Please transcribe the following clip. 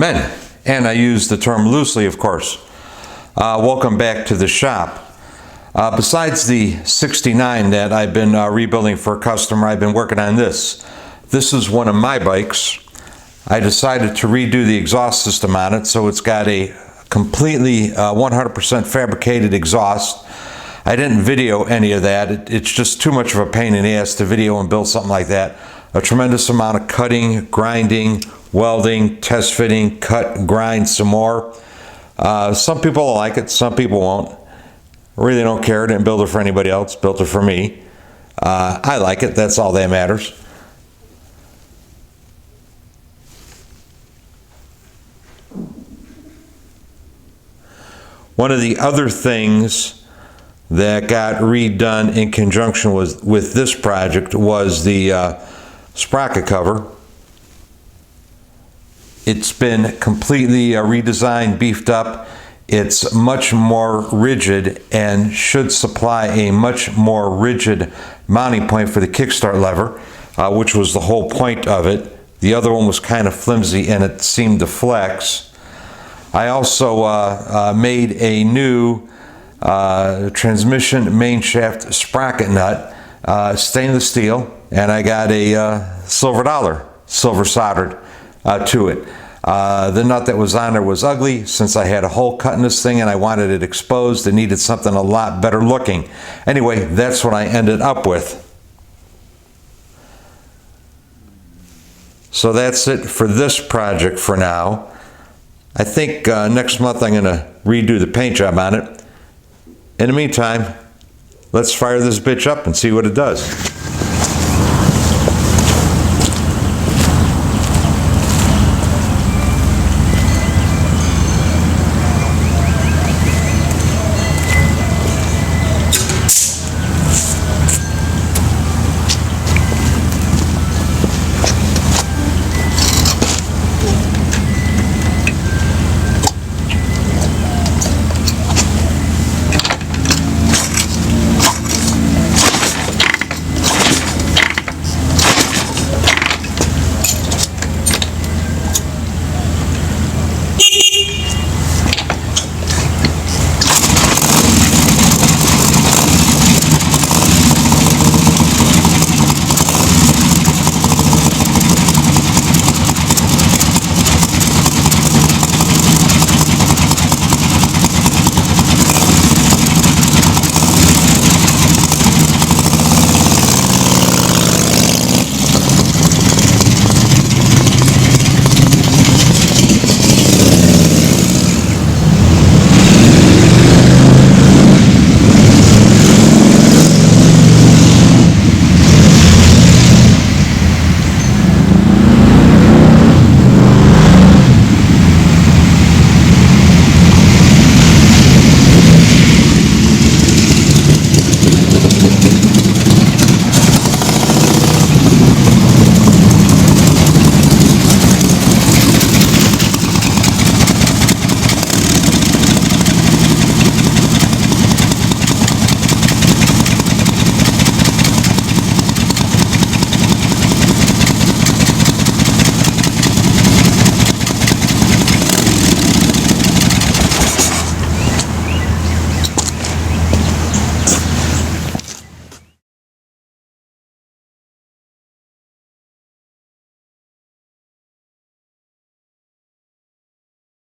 men, and I use the term loosely, of course. Welcome back to the shop. Besides the 69 that I've been rebuilding for a customer, I've been working on this. This is one of my bikes. I decided to redo the exhaust system on it, so it's got a completely 100% fabricated exhaust. I didn't video any of that. It's just too much of a pain in the ass to video and build something like that. A tremendous amount of cutting, grinding, welding, test fitting, cut, grind some more. Some people will like it, some people won't. Really don't care. Didn't build it for anybody else, built it for me. I like it, that's all that matters. One of the other things that got redone in conjunction with this project was the sprocket cover. It's been completely redesigned, beefed up. It's much more rigid and should supply a much more rigid mounting point for the kickstart lever, which was the whole point of it. The other one was kind of flimsy and it seemed to flex. I also made a new transmission main shaft sprocket nut, stainless steel, and I got a silver dollar, silver soldered to it. The nut that was on there was ugly. Since I had a hole cut in this thing and I wanted it exposed, it needed something a lot better looking. Anyway, that's what I ended up with. So that's it for this project for now. I think next month I'm going to redo the paint job on it. In the meantime, let's fire this bitch up and see what it does.